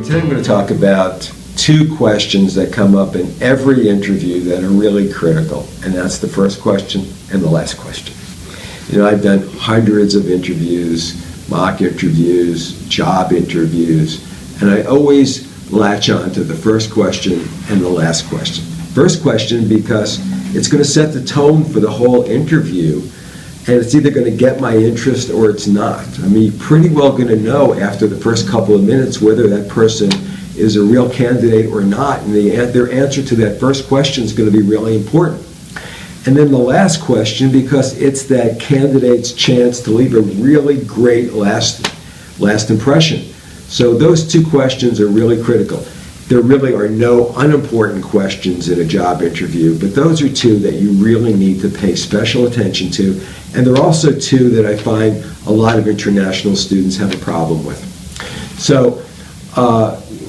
Today I'm going to talk about two questions that come up in every interview that are really critical, and that's the first question and the last question. You know, I've done hundreds of interviews, mock interviews, job interviews, and I always latch on to the first question and the last question. First question because it's going to set the tone for the whole interview, and it's either going to get my interest or it's not. I mean, you're pretty well going to know after the first couple of minutes whether that person is a real candidate or not, and their answer to that first question is going to be really important. And then the last question, because it's that candidate's chance to leave a really great last impression. So those two questions are really critical. There really are no unimportant questions in a job interview, but those are two that you really need to pay special attention to, and they're also two that I find a lot of international students have a problem with. So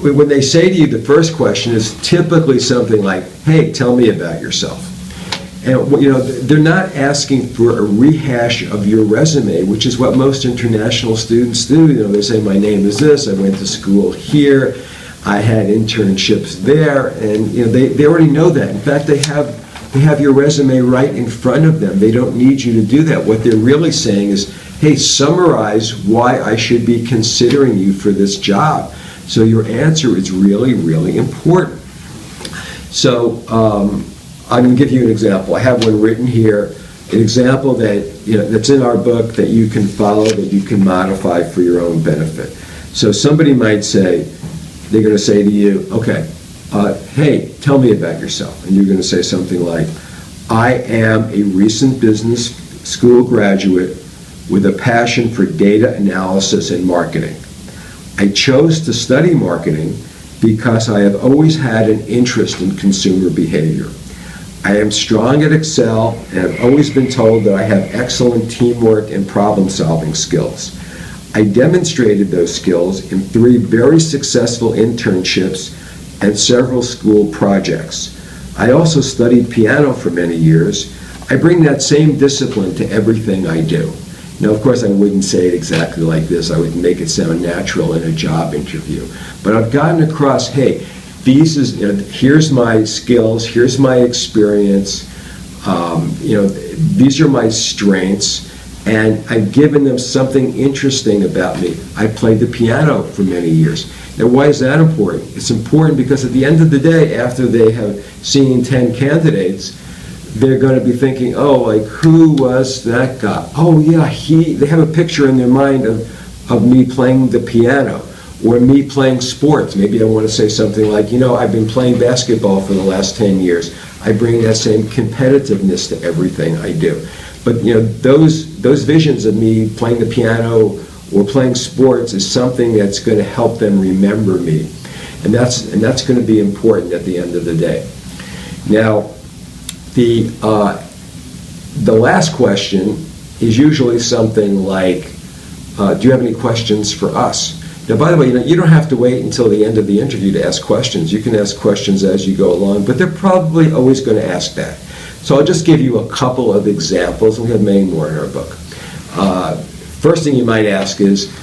when they say to you the first question is typically something like, hey, tell me about yourself. And you know, they're not asking for a rehash of your resume, which is what most international students do. You know, they say, my name is this, I went to school here, I had internships there, and you know, they already know that. In fact, they have your resume right in front of them. They don't need you to do that. What they're really saying is, hey, summarize why I should be considering you for this job. So your answer is really, really important. So I'm going to give you an example. I have one written here, an example that's in our book that you can follow, that you can modify for your own benefit. So somebody might say, they're going to say to you, okay, hey, tell me about yourself. And you're going to say something like, I am a recent business school graduate with a passion for data analysis and marketing. I chose to study marketing because I have always had an interest in consumer behavior. I am strong at Excel and have always been told that I have excellent teamwork and problem-solving skills. I demonstrated those skills in 3 very successful internships and several school projects. I also studied piano for many years. I bring that same discipline to everything I do. Now, of course, I wouldn't say it exactly like this. I would make it sound natural in a job interview. But I've gotten across, hey, here's my skills, here's my experience, these are my strengths, and I've given them something interesting about me. I played the piano for many years. Now, why is that important? It's important because at the end of the day, after they have seen 10 candidates, they're going to be thinking, oh, like, who was that guy? Oh, yeah, they have a picture in their mind of me playing the piano. Or me playing sports. Maybe I want to say something like, you know, I've been playing basketball for the last 10 years. I bring that same competitiveness to everything I do. But you know, those visions of me playing the piano or playing sports is something that's going to help them remember me. And that's going to be important at the end of the day. Now, the last question is usually something like, do you have any questions for us? Now, by the way, you don't have to wait until the end of the interview to ask questions. You can ask questions as you go along, but they're probably always going to ask that. So I'll just give you a couple of examples. We have many more in our book. First thing you might ask is,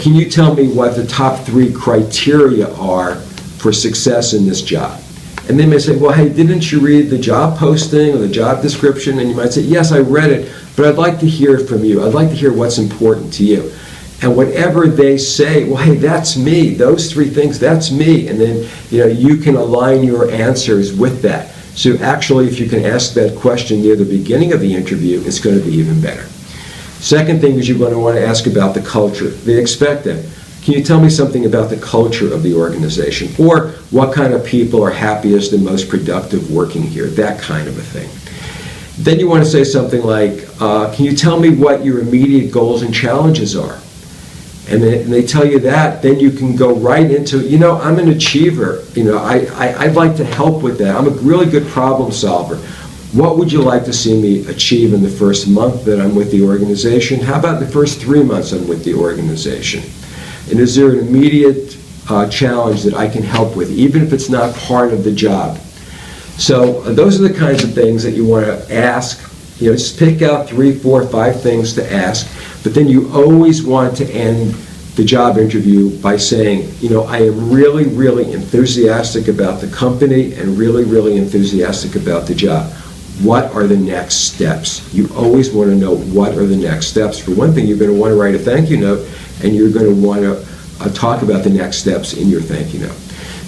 can you tell me what the top 3 criteria are for success in this job? And they may say, well, hey, didn't you read the job posting or the job description? And you might say, yes, I read it, but I'd like to hear from you. I'd like to hear what's important to you. And whatever they say, well, hey, that's me. Those 3 things, that's me. And then, you can align your answers with that. So actually, if you can ask that question near the beginning of the interview, it's going to be even better. Second thing is you're going to want to ask about the culture. They expect that. Can you tell me something about the culture of the organization? Or what kind of people are happiest and most productive working here? That kind of a thing. Then you want to say something like, can you tell me what your immediate goals and challenges are? And they tell you that, then you can go right into, I'm an achiever. I'd like to help with that. I'm a really good problem solver. What would you like to see me achieve in the first month that I'm with the organization? How about the first 3 months I'm with the organization? And is there an immediate challenge that I can help with, even if it's not part of the job? So those are the kinds of things that you want to ask. Just pick out 3, 4, 5 things to ask, but then you always want to end the job interview by saying, you know, I am really, really enthusiastic about the company and really, really enthusiastic about the job. What are the next steps? You always want to know what are the next steps. For one thing, you're going to want to write a thank you note, and you're going to want to talk about the next steps in your thank you note.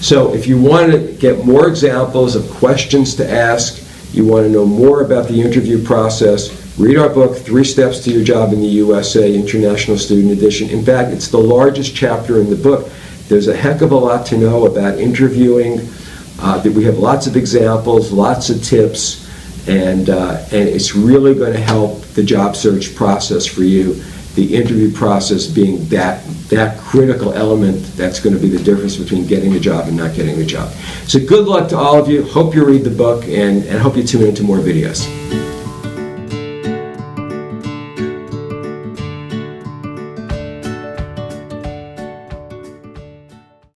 So if you want to get more examples of questions to ask, you want to know more about the interview process, read our book, 3 Steps to Your Job in the USA, International Student Edition. In fact, it's the largest chapter in the book. There's a heck of a lot to know about interviewing. That we have lots of examples, lots of tips, and it's really going to help the job search process for you. The interview process being that critical element that's going to be the difference between getting the job and not getting the job. So good luck to all of you. Hope you read the book, and hope you tune into more videos.